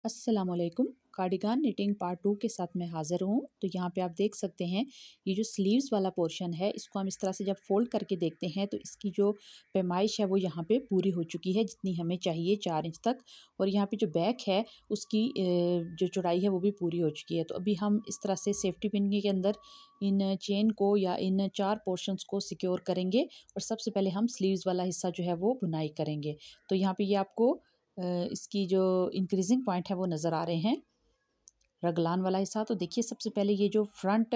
अस्सलामुअलैकुम। Cardigan knitting part 2 के साथ मैं हाज़िर हूँ। तो यहाँ पे आप देख सकते हैं ये जो स्लीव्स वाला पोर्शन है इसको हम इस तरह से जब फोल्ड करके देखते हैं तो इसकी जो पैमाइश है वो यहाँ पे पूरी हो चुकी है जितनी हमें चाहिए 4 इंच तक। और यहाँ पे जो बैक है उसकी जो चौड़ाई है वो भी पूरी हो चुकी है। तो अभी हम इस तरह से सेफ्टी पिन के अंदर इन चेन को या इन 4 पोर्शंस को सिक्योर करेंगे। और सबसे पहले हम स्लीव्स वाला हिस्सा जो है वो बुनाई करेंगे। तो यहाँ पे ये आपको इसकी जो इंक्रीजिंग पॉइंट है वो नज़र आ रहे हैं, रगलान वाला हिस्सा। तो देखिए सबसे पहले ये जो फ्रंट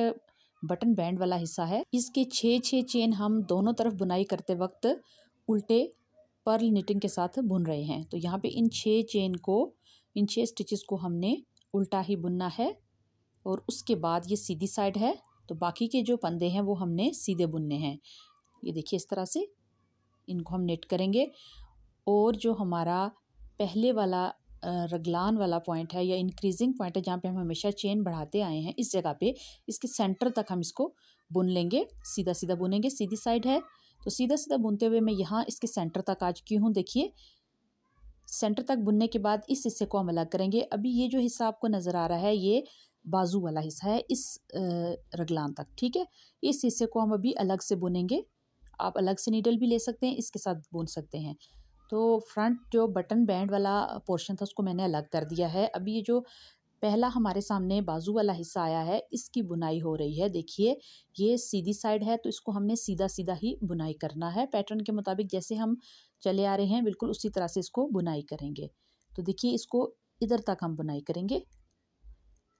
बटन बैंड वाला हिस्सा है इसके 6 चेन हम दोनों तरफ बुनाई करते वक्त उल्टे पर्ल निटिंग के साथ बुन रहे हैं। तो यहाँ पे इन 6 चेन को, इन 6 स्टिचेस को हमने उल्टा ही बुनना है और उसके बाद ये सीधी साइड है तो बाकी के जो फंदे हैं वो हमने सीधे बुनने हैं। ये देखिए इस तरह से इनको हम निट करेंगे। और जो हमारा पहले वाला रगलान वाला पॉइंट है या इंक्रीजिंग पॉइंट है जहाँ पे हम हमेशा चेन बढ़ाते आए हैं, इस जगह पे इसके सेंटर तक हम इसको बुन लेंगे। सीधा सीधा बुनेंगे, सीधी साइड है तो सीधा सीधा बुनते हुए मैं यहाँ इसके सेंटर तक आ चुकी हूँ। देखिए सेंटर तक बुनने के बाद इस हिस्से को हम अलग करेंगे। अभी ये जो हिस्सा आपको नज़र आ रहा है ये बाजू वाला हिस्सा है इस रगलान तक, ठीक है। इस हिस्से को हम अभी अलग से बुनेंगे। आप अलग से नीडल भी ले सकते हैं, इसके साथ बुन सकते हैं। तो फ्रंट जो बटन बैंड वाला पोर्शन था उसको मैंने अलग कर दिया है। अभी ये जो पहला हमारे सामने बाजू वाला हिस्सा आया है इसकी बुनाई हो रही है। देखिए ये सीधी साइड है तो इसको हमने सीधा सीधा ही बुनाई करना है। पैटर्न के मुताबिक जैसे हम चले आ रहे हैं बिल्कुल उसी तरह से इसको बुनाई करेंगे। तो देखिए इसको इधर तक हम बुनाई करेंगे।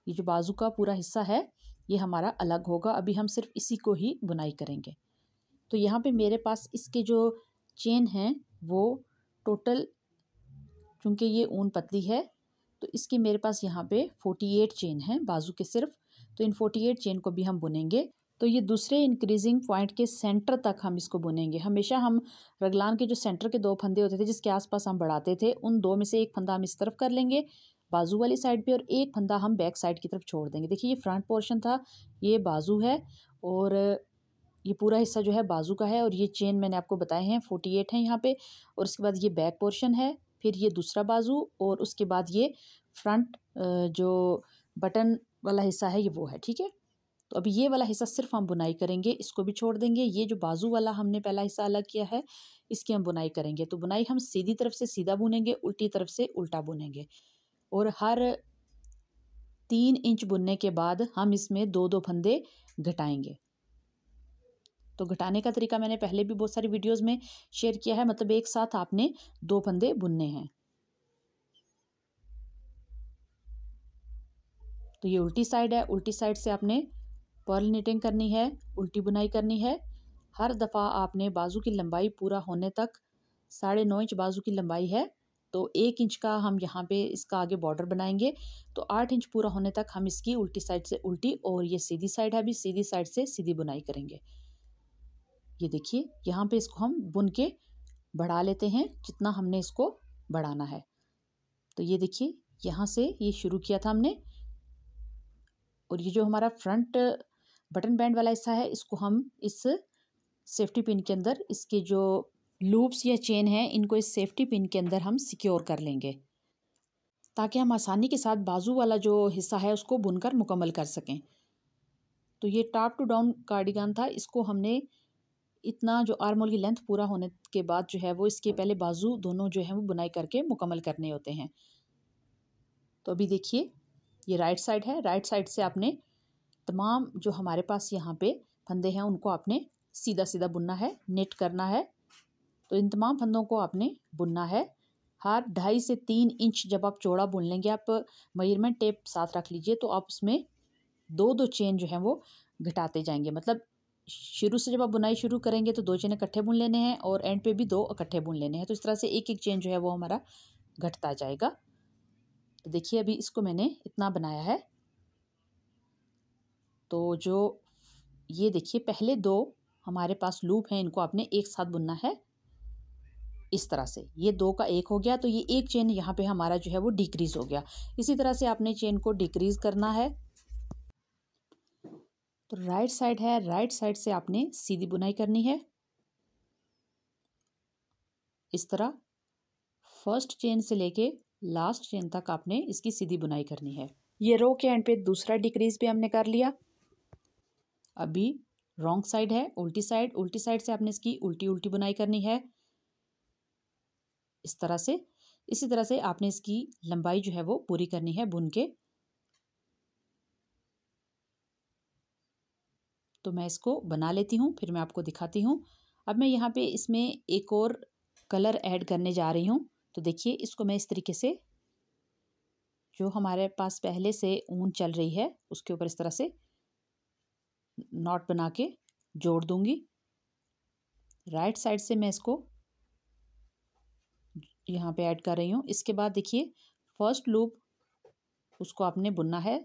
ये जो बाजू का पूरा हिस्सा है ये हमारा अलग होगा। अभी हम सिर्फ इसी को ही बुनाई करेंगे। तो यहाँ पे मेरे पास इसके जो चेन हैं वो टोटल, चूँकि ये ऊन पतली है तो इसकी मेरे पास यहाँ पे 48 चेन हैं बाजू के सिर्फ। तो इन 48 चेन को भी हम बुनेंगे। तो ये दूसरे इंक्रीजिंग पॉइंट के सेंटर तक हम इसको बुनेंगे। हमेशा हम रगलान के जो सेंटर के 2 फंदे होते थे जिसके आसपास हम बढ़ाते थे, उन 2 में से एक फंदा हम इस तरफ कर लेंगे बाजू वाली साइड पे और एक फंदा हम बैक साइड की तरफ छोड़ देंगे। देखिए ये फ्रंट पोर्शन था, ये बाजू है और ये पूरा हिस्सा जो है बाजू का है। और ये चेन मैंने आपको बताए हैं 48 हैं यहाँ पे। और उसके बाद ये बैक पोर्शन है, फिर ये दूसरा बाजू और उसके बाद ये फ्रंट जो बटन वाला हिस्सा है ये वो है, ठीक है। तो अभी ये वाला हिस्सा सिर्फ हम बुनाई करेंगे, इसको भी छोड़ देंगे। ये जो बाजू वाला हमने पहला हिस्सा अलग किया है इसकी हम बुनाई करेंगे। तो बुनाई हम सीधी तरफ से सीधा बुनेंगे, उल्टी तरफ से उल्टा बुनेंगे। और हर 3 इंच बुनने के बाद हम इसमें 2-2 फंदे घटाएंगे। तो घटाने का तरीका मैंने पहले भी बहुत सारी वीडियोस में शेयर किया है, मतलब एक साथ आपने 2 फंदे बुनने हैं। तो ये उल्टी साइड है, उल्टी साइड से आपने पर्ल निटिंग करनी है, उल्टी बुनाई करनी है। हर दफ़ा आपने बाजू की लंबाई पूरा होने तक 9.5 इंच बाजू की लंबाई है तो 1 इंच का हम यहाँ पे इसका आगे बॉर्डर बनाएंगे। तो 8 इंच पूरा होने तक हम इसकी उल्टी साइड से उल्टी और ये सीधी साइड है अभी सीधी साइड से सीधी बुनाई करेंगे। ये देखिए यहाँ पे इसको हम बुन के बढ़ा लेते हैं जितना हमने इसको बढ़ाना है। तो ये देखिए यहाँ से ये शुरू किया था हमने और ये जो हमारा फ्रंट बटन बैंड वाला हिस्सा है इसको हम इस सेफ्टी पिन के अंदर, इसके जो लूप्स या चेन है इनको इस सेफ्टी पिन के अंदर हम सिक्योर कर लेंगे ताकि हम आसानी के साथ बाजू वाला जो हिस्सा है उसको बुनकर मुकम्मल कर सकें। तो ये टॉप टू डाउन कार्डिगान था। इसको हमने इतना जो आर्म होल की लेंथ पूरा होने के बाद जो है वो इसके पहले बाजू दोनों जो है वो बुनाई करके मुकम्मल करने होते हैं। तो अभी देखिए ये राइट साइड है, राइट साइड से आपने तमाम जो हमारे पास यहाँ पे फंदे हैं उनको आपने सीधा सीधा बुनना है, निट करना है। तो इन तमाम फंदों को आपने बुनना है। हर 2.5 से 3 इंच जब आप चौड़ा बुन लेंगे, आप मेजरमेंट टेप साथ रख लीजिए तो आप उसमें 2-2 चेन जो है वो घटाते जाएंगे। मतलब शुरू से जब आप बुनाई शुरू करेंगे तो 2 चेन इकट्ठे बुन लेने हैं और एंड पे भी 2 इकट्ठे बुन लेने हैं। तो इस तरह से एक एक चेन जो है वो हमारा घटता जाएगा। तो देखिए अभी इसको मैंने इतना बनाया है। तो जो ये देखिए पहले 2 हमारे पास लूप हैं इनको आपने एक साथ बुनना है इस तरह से। ये 2 का 1 हो गया तो ये एक चेन यहाँ पे हमारा जो है वो डिक्रीज हो गया। इसी तरह से आपने चेन को डिक्रीज करना है। तो राइट साइड है, राइट साइड से आपने सीधी बुनाई करनी है इस तरह। फर्स्ट चेन से लेके लास्ट चेन तक आपने इसकी सीधी बुनाई करनी है। ये रो के एंड पे दूसरा डिक्रीज भी हमने कर लिया। अभी रॉन्ग साइड है, उल्टी साइड से आपने इसकी उल्टी उल्टी बुनाई करनी है इस तरह से। इसी तरह से आपने इसकी लंबाई जो है वो पूरी करनी है बुन के। तो मैं इसको बना लेती हूँ, फिर मैं आपको दिखाती हूँ। अब मैं यहाँ पे इसमें एक और कलर ऐड करने जा रही हूँ। तो देखिए इसको मैं इस तरीके से, जो हमारे पास पहले से ऊन चल रही है उसके ऊपर इस तरह से नॉट बना के जोड़ दूंगी। राइट साइड से मैं इसको यहाँ पे ऐड कर रही हूँ। इसके बाद देखिए फर्स्ट लूप उसको आपने बुनना है,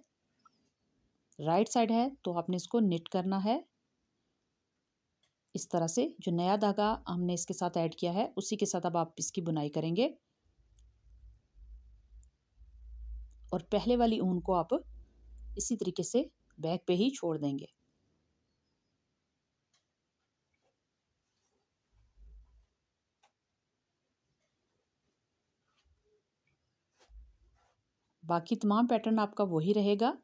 राइट साइड है तो आपने इसको निट करना है इस तरह से। जो नया धागा हमने इसके साथ ऐड किया है उसी के साथ अब आप इसकी बुनाई करेंगे और पहले वाली ऊन को आप इसी तरीके से बैक पे ही छोड़ देंगे। बाकी तमाम पैटर्न आपका वही रहेगा,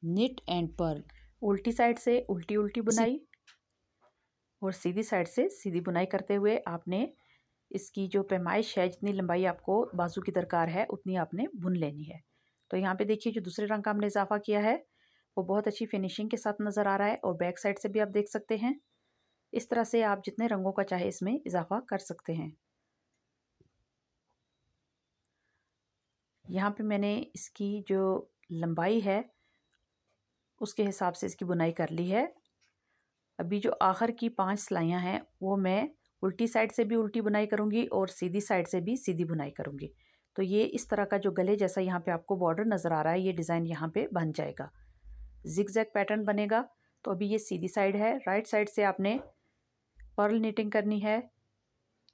निट एंड पर्ल। उल्टी साइड से उल्टी उल्टी बुनाई और सीधी साइड से सीधी बुनाई करते हुए आपने इसकी जो पैमाइश है, जितनी लंबाई आपको बाजू की दरकार है उतनी आपने बुन लेनी है। तो यहाँ पे देखिए जो दूसरे रंग का हमने इजाफा किया है वो बहुत अच्छी फिनिशिंग के साथ नज़र आ रहा है और बैक साइड से भी आप देख सकते हैं। इस तरह से आप जितने रंगों का चाहे इसमें इजाफा कर सकते हैं। यहाँ पे मैंने इसकी जो लंबाई है उसके हिसाब से इसकी बुनाई कर ली है। अभी जो आखिर की 5 सिलाइयाँ हैं वो मैं उल्टी साइड से भी उल्टी बुनाई करूँगी और सीधी साइड से भी सीधी बुनाई करूँगी। तो ये इस तरह का जो गले जैसा यहाँ पे आपको बॉर्डर नज़र आ रहा है, ये डिज़ाइन यहाँ पे बन जाएगा, जिगजैग पैटर्न बनेगा। तो अभी ये सीधी साइड है, राइट साइड से आपने पर्ल नीटिंग करनी है,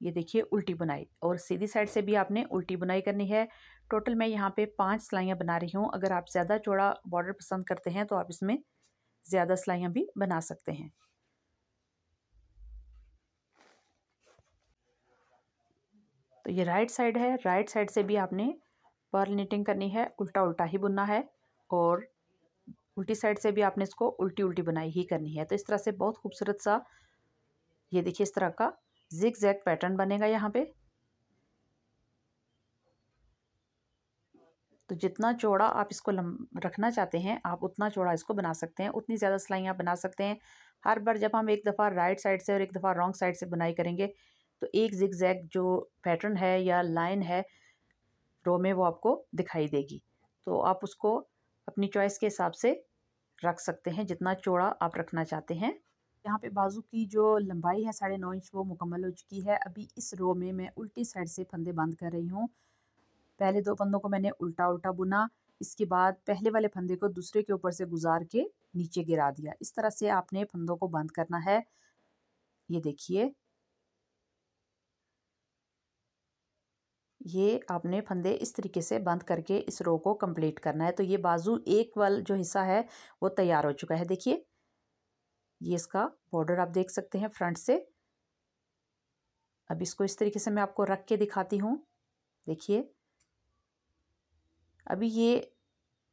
ये देखिए उल्टी बुनाई, और सीधी साइड से भी आपने उल्टी बुनाई करनी है। टोटल मैं यहाँ पे 5 सिलाइयाँ बना रही हूँ। अगर आप ज़्यादा चौड़ा बॉर्डर पसंद करते हैं तो आप इसमें ज़्यादा सिलाइयाँ भी बना सकते हैं। तो ये राइट साइड है, राइट साइड से भी आपने पर्ल नीटिंग करनी है, उल्टा उल्टा ही बुनना है और उल्टी साइड से भी आपने इसको उल्टी उल्टी बुनाई ही करनी है। तो इस तरह से बहुत खूबसूरत सा ये देखिए इस तरह का जिग जैग पैटर्न बनेगा यहाँ पे। तो जितना चौड़ा आप इसको रखना चाहते हैं आप उतना चौड़ा इसको बना सकते हैं, उतनी ज़्यादा सिलाइयाँ बना सकते हैं। हर बार जब हम एक दफ़ा राइट साइड से और एक दफ़ा रॉन्ग साइड से बुनाई करेंगे तो एक जिग जैग जो पैटर्न है या लाइन है रो में वो आपको दिखाई देगी। तो आप उसको अपनी चॉइस के हिसाब से रख सकते हैं, जितना चौड़ा आप रखना चाहते हैं। यहाँ पे बाजू की जो लंबाई है 9.5 इंच वो मुकम्मल हो चुकी है। अभी इस रो में मैं उल्टी साइड से फंदे बंद कर रही हूँ। पहले 2 फंदों को मैंने उल्टा उल्टा बुना, इसके बाद पहले वाले फंदे को दूसरे के ऊपर से गुजार के नीचे गिरा दिया। इस तरह से आपने फंदों को बंद करना है। ये देखिए ये आपने फंदे इस तरीके से बंद करके इस रो को कंप्लीट करना है। तो ये बाजू एक वाला जो हिस्सा है वो तैयार हो चुका है। देखिए ये इसका बॉर्डर आप देख सकते हैं फ्रंट से। अब इसको इस तरीके से मैं आपको रख के दिखाती हूँ। देखिए अभी ये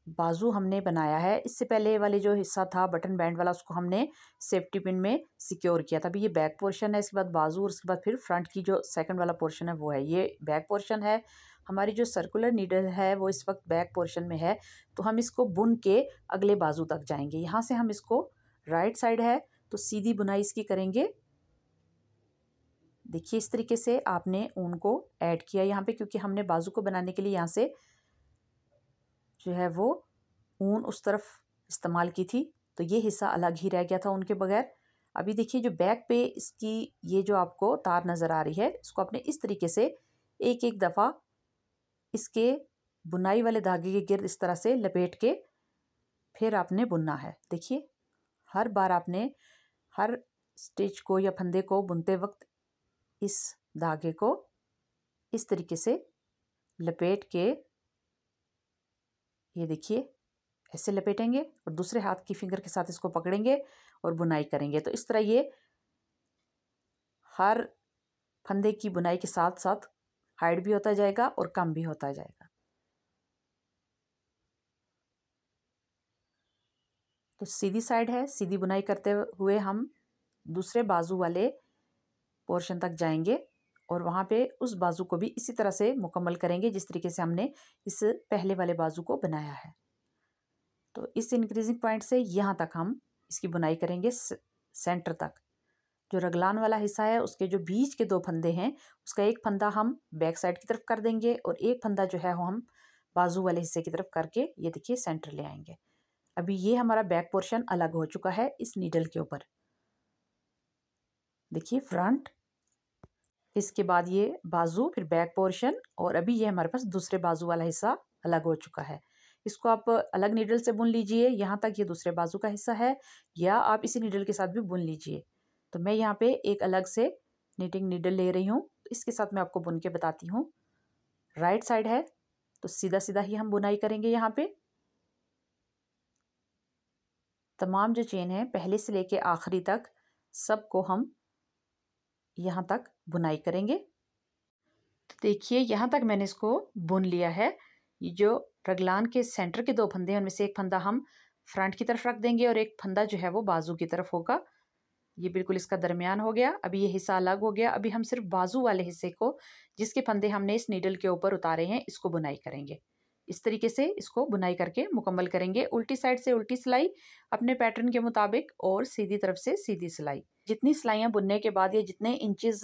बाजू हमने बनाया है, इससे पहले वाले जो हिस्सा था बटन बैंड वाला उसको हमने सेफ्टी पिन में सिक्योर किया था। अभी ये बैक पोर्शन है, इसके बाद बाजू और उसके बाद फिर फ्रंट की जो सेकंड वाला पोर्शन है वो है। ये बैक पोर्शन है। हमारी जो सर्कुलर नीडल है वो इस वक्त बैक पोर्शन में है, तो हम इसको बुन के अगले बाजू तक जाएंगे। यहाँ से हम इसको राइट साइड है तो सीधी बुनाई इसकी करेंगे। देखिए इस तरीके से आपने ऊन को ऐड किया यहाँ पे, क्योंकि हमने बाजू को बनाने के लिए यहाँ से जो है वो ऊन उस तरफ इस्तेमाल की थी, तो ये हिस्सा अलग ही रह गया था उनके बगैर। अभी देखिए जो बैक पे इसकी ये जो आपको तार नज़र आ रही है, इसको आपने इस तरीके से एक एक दफ़ा इसके बुनाई वाले धागे के गिर्द इस तरह से लपेट के फिर आपने बुनना है। देखिए हर बार आपने हर स्टिच को या फंदे को बुनते वक्त इस धागे को इस तरीके से लपेट के, ये देखिए ऐसे लपेटेंगे और दूसरे हाथ की फिंगर के साथ इसको पकड़ेंगे और बुनाई करेंगे। तो इस तरह ये हर फंदे की बुनाई के साथ साथ हाइड भी होता जाएगा और कम भी होता जाएगा। तो सीधी साइड है, सीधी बुनाई करते हुए हम दूसरे बाजू वाले पोर्शन तक जाएंगे और वहाँ पे उस बाजू को भी इसी तरह से मुकम्मल करेंगे जिस तरीके से हमने इस पहले वाले बाजू को बनाया है। तो इस इंक्रीजिंग पॉइंट से यहाँ तक हम इसकी बुनाई करेंगे सेंटर तक। जो रगलान वाला हिस्सा है उसके जो बीच के 2 फंदे हैं उसका एक फंदा हम बैक साइड की तरफ कर देंगे और एक फंदा जो है वो हम बाजू वाले हिस्से की तरफ करके ये देखिए सेंटर ले आएंगे। अभी ये हमारा बैक पोर्शन अलग हो चुका है इस नीडल के ऊपर। देखिए फ्रंट, इसके बाद ये बाजू, फिर बैक पोर्शन और अभी ये हमारे पास दूसरे बाजू वाला हिस्सा अलग हो चुका है। इसको आप अलग नीडल से बुन लीजिए, यहाँ तक ये दूसरे बाजू का हिस्सा है, या आप इसी नीडल के साथ भी बुन लीजिए। तो मैं यहाँ पे एक अलग से नीटिंग नीडल ले रही हूँ, इसके साथ मैं आपको बुन के बताती हूँ। राइट साइड है तो सीधा सीधा ही हम बुनाई करेंगे। यहाँ पे तमाम जो चेन है पहले से लेके आखिरी तक सबको हम यहाँ तक बुनाई करेंगे। तो देखिए यहाँ तक मैंने इसको बुन लिया है। ये जो रगलान के सेंटर के 2 फंदे हैं उनमें से एक फंदा हम फ्रंट की तरफ रख देंगे और एक फंदा जो है वो बाजू की तरफ होगा। ये बिल्कुल इसका दरमियान हो गया। अभी ये हिस्सा अलग हो गया। अभी हम सिर्फ बाजू वाले हिस्से को, जिसके फंदे हमने इस नीडल के ऊपर उतारे हैं, इसको बुनाई करेंगे। इस तरीके से इसको बुनाई करके मुकम्मल करेंगे। उल्टी साइड से उल्टी सिलाई अपने पैटर्न के मुताबिक और सीधी तरफ से सीधी सिलाई। जितनी सिलाइयाँ बुनने के बाद या जितने इंचेस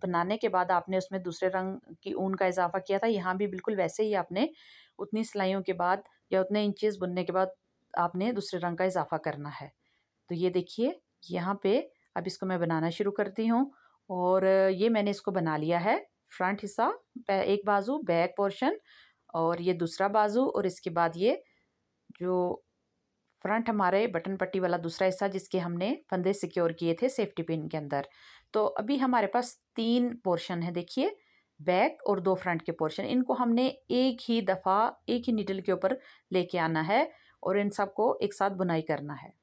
बनाने के बाद आपने उसमें दूसरे रंग की ऊन का इजाफा किया था, यहाँ भी बिल्कुल वैसे ही आपने उतनी सिलाइयों के बाद या उतने इंचेस बुनने के बाद आपने दूसरे रंग का इजाफा करना है। तो ये देखिए यहाँ पे अब इसको मैं बनाना शुरू करती हूँ और ये मैंने इसको बना लिया है। फ्रंट हिस्सा, एक बाजू, बैक पोर्शन और ये दूसरा बाजू और इसके बाद ये जो फ्रंट हमारे बटन पट्टी वाला दूसरा हिस्सा जिसके हमने फंदे सिक्योर किए थे सेफ्टी पिन के अंदर। तो अभी हमारे पास 3 पोर्शन है, देखिए बैक और 2 फ्रंट के पोर्शन। इनको हमने एक ही दफ़ा एक ही नीडल के ऊपर लेके आना है और इन सबको एक साथ बुनाई करना है।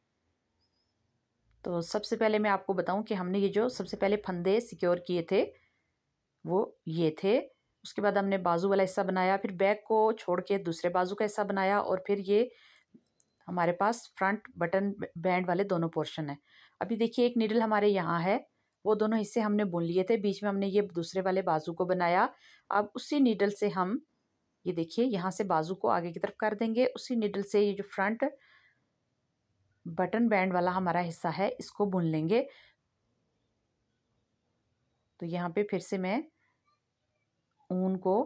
तो सबसे पहले मैं आपको बताऊं कि हमने ये जो सबसे पहले फंदे सिक्योर किए थे वो ये थे। उसके बाद हमने बाजू वाला हिस्सा बनाया, फिर बैक को छोड़ के दूसरे बाजू का हिस्सा बनाया और फिर ये हमारे पास फ्रंट बटन बैंड वाले दोनों पोर्शन है। अभी देखिए एक नीडल हमारे यहाँ है, वो दोनों हिस्से हमने बुन लिए थे, बीच में हमने ये दूसरे वाले बाजू को बनाया। अब उसी नीडल से हम ये देखिए यहाँ से बाजू को आगे की तरफ कर देंगे। उसी नीडल से ये जो फ्रंट बटन बैंड वाला हमारा हिस्सा है इसको बुन लेंगे। तो यहाँ पे फिर से मैं ऊन को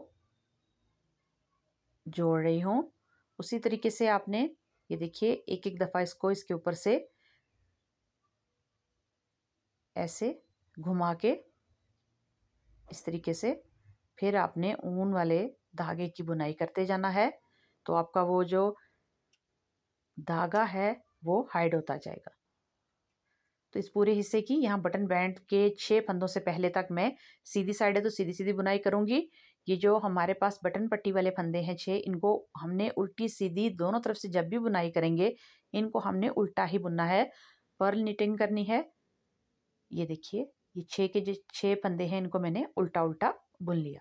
जोड़ रही हूँ। उसी तरीके से आपने ये देखिए एक एक दफ़ा इसको इसके ऊपर से ऐसे घुमा के इस तरीके से फिर आपने ऊन वाले धागे की बुनाई करते जाना है। तो आपका वो जो धागा है वो हाइड होता जाएगा। तो इस पूरे हिस्से की यहाँ बटन बैंड के 6 फंदों से पहले तक मैं सीधी साइड है तो सीधी सीधी बुनाई करूँगी। ये जो हमारे पास बटन पट्टी वाले फंदे हैं 6, इनको हमने उल्टी सीधी दोनों तरफ से जब भी बुनाई करेंगे इनको हमने उल्टा ही बुनना है, पर्ल निटिंग करनी है। ये देखिए ये 6 के जो 6 फंदे हैं इनको मैंने उल्टा उल्टा बुन लिया।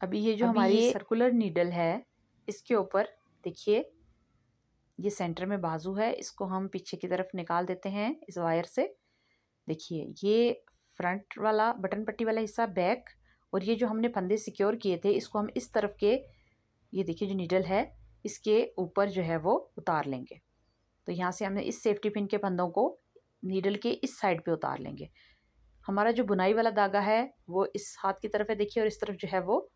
अभी ये जो हमारी सर्कुलर नीडल है इसके ऊपर देखिए ये सेंटर में बाजू है, इसको हम पीछे की तरफ निकाल देते हैं इस वायर से। देखिए ये फ्रंट वाला बटन पट्टी वाला हिस्सा बैक, और ये जो हमने फंदे सिक्योर किए थे इसको हम इस तरफ के ये देखिए जो नीडल है इसके ऊपर जो है वो उतार लेंगे। तो यहाँ से हमने इस सेफ्टी पिन के फंदों को नीडल के इस साइड पे उतार लेंगे। हमारा जो बुनाई वाला धागा है वो इस हाथ की तरफ है देखिए, और इस तरफ जो है वो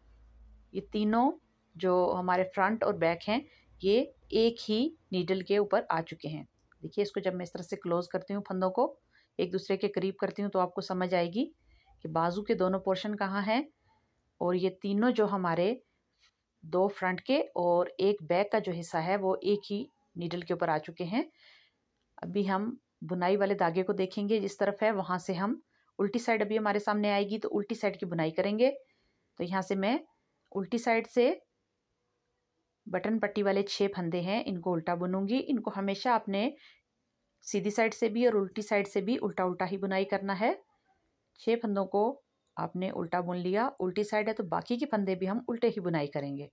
ये तीनों जो हमारे फ्रंट और बैक हैं ये एक ही नीडल के ऊपर आ चुके हैं। देखिए इसको जब मैं इस तरह से क्लोज करती हूँ, फंदों को एक दूसरे के करीब करती हूँ, तो आपको समझ आएगी कि बाजू के दोनों पोर्शन कहाँ हैं और ये तीनों जो हमारे 2 फ्रंट के और एक बैक का जो हिस्सा है वो एक ही नीडल के ऊपर आ चुके हैं। अभी हम बुनाई वाले धागे को देखेंगे, जिस तरफ है वहाँ से हम उल्टी साइड अभी हमारे सामने आएगी तो उल्टी साइड की बुनाई करेंगे। तो यहाँ से मैं उल्टी साइड से बटन पट्टी वाले 6 फंदे हैं इनको उल्टा बुनूंगी। इनको हमेशा अपने सीधी साइड से भी और उल्टी साइड से भी उल्टा उल्टा ही बुनाई करना है। 6 फंदों को आपने उल्टा बुन लिया, उल्टी साइड है तो बाकी के फंदे भी हम उल्टे ही बुनाई करेंगे।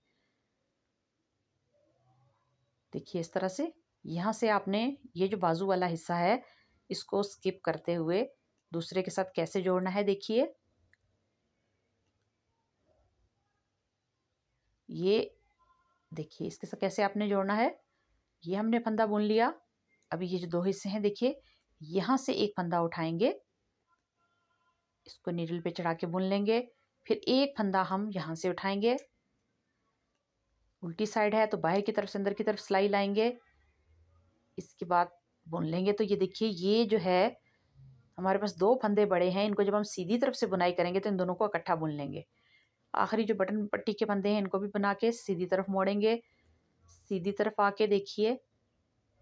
देखिए इस तरह से यहाँ से आपने ये जो बाजू वाला हिस्सा है इसको स्किप करते हुए दूसरे के साथ कैसे जोड़ना है। देखिए ये देखिए इसके साथ कैसे आपने जोड़ना है। ये हमने फंदा बुन लिया। अभी ये जो दो हिस्से हैं देखिए, यहाँ से एक फंदा उठाएंगे, इसको नीडल पे चढ़ा के बुन लेंगे। फिर एक फंदा हम यहाँ से उठाएंगे, उल्टी साइड है तो बाहर की तरफ से अंदर की तरफ सिलाई लाएंगे, इसके बाद बुन लेंगे। तो ये देखिए ये जो है हमारे पास दो फंदे बड़े हैं, इनको जब हम सीधी तरफ से बुनाई करेंगे तो इन दोनों को इकट्ठा बुन लेंगे। आखिरी जो बटन पट्टी के फंदे हैं इनको भी बना के सीधी तरफ मोड़ेंगे। सीधी तरफ आके देखिए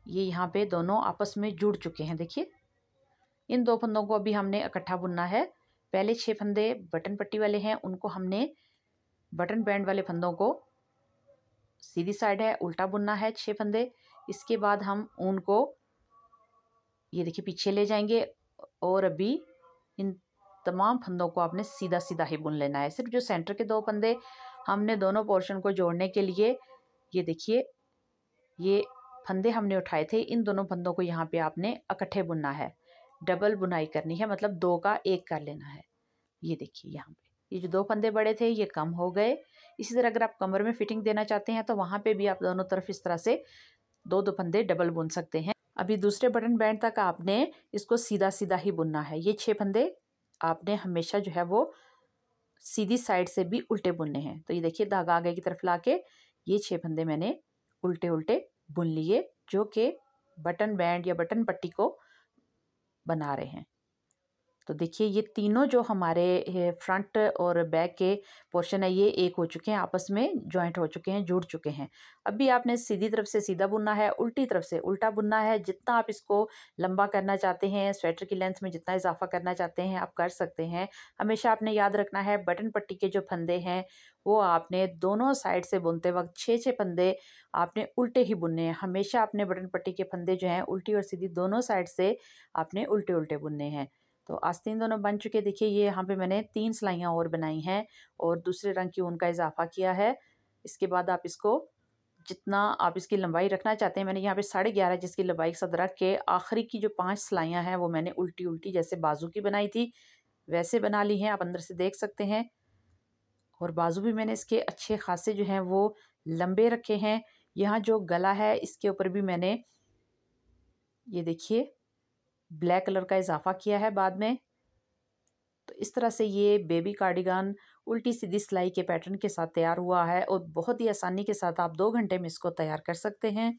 ये यहाँ पे दोनों आपस में जुड़ चुके हैं। देखिए इन दो फंदों को अभी हमने इकट्ठा बुनना है। पहले 6 फंदे बटन पट्टी वाले हैं, उनको हमने बटन बैंड वाले फंदों को सीधी साइड है उल्टा बुनना है 6 फंदे। इसके बाद हम ऊन को ये देखिए पीछे ले जाएंगे और अभी इन तमाम फंदों को आपने सीधा सीधा ही बुन लेना है। सिर्फ जो सेंटर के दो फंदे हमने दोनों पोर्शन को जोड़ने के लिए ये देखिए ये फंदे हमने उठाए थे, इन दोनों फंदों को यहाँ पे आपने इकट्ठे बुनना है, डबल बुनाई करनी है, मतलब दो का एक कर लेना है। ये देखिए यहाँ पे ये जो दो फंदे बड़े थे ये कम हो गए। इसी तरह अगर आप कमर में फिटिंग देना चाहते हैं तो वहाँ पे भी आप दोनों तरफ इस तरह से दो दो फंदे डबल बुन सकते हैं। अभी दूसरे बटन बैंड तक आपने इसको सीधा सीधा ही बुनना है। ये 6 फंदे आपने हमेशा जो है वो सीधी साइड से भी उल्टे बुनने हैं। तो ये देखिए धागा आगे की तरफ लाके ये 6 फंदे मैंने उल्टे उल्टे बुन लिए, जो कि बटन बैंड या बटन पट्टी को बना रहे हैं। तो देखिए ये तीनों जो हमारे फ्रंट और बैक के पोर्शन है ये एक हो चुके हैं, आपस में जॉइंट हो चुके हैं, जुड़ चुके हैं। अभी आपने सीधी तरफ से सीधा बुनना है, उल्टी तरफ से उल्टा बुनना है। जितना आप इसको लंबा करना चाहते हैं, स्वेटर की लेंथ में जितना इजाफा करना चाहते हैं आप कर सकते हैं। हमेशा आपने याद रखना है बटन पट्टी के जो फंदे हैं वो आपने दोनों साइड से बुनते वक्त 6 फंदे आपने उल्टे ही बुनने हैं। हमेशा आपने बटन पट्टी के फंदे जो हैं उल्टी और सीधी दोनों साइड से आपने उल्टे उल्टे बुनने हैं। तो आस्तीन दोनों बन चुके। देखिए ये यहाँ पे मैंने 3 सिलाइयाँ और बनाई हैं और दूसरे रंग की ऊन का इजाफा किया है। इसके बाद आप इसको जितना आप इसकी लंबाई रखना चाहते हैं, मैंने यहाँ पे 11.5 जिसकी लंबाई के साथ रख के आखिरी की जो 5 सिलाइयाँ हैं वो मैंने उल्टी उल्टी जैसे बाजू की बनाई थी वैसे बना ली हैं। आप अंदर से देख सकते हैं। और बाजू भी मैंने इसके अच्छे खासे जो हैं वो लंबे रखे हैं। यहाँ जो गला है इसके ऊपर भी मैंने ये देखिए ब्लैक कलर का इजाफा किया है बाद में। तो इस तरह से ये बेबी कार्डिगन उल्टी सीधी सिलाई के पैटर्न के साथ तैयार हुआ है और बहुत ही आसानी के साथ आप 2 घंटे में इसको तैयार कर सकते हैं।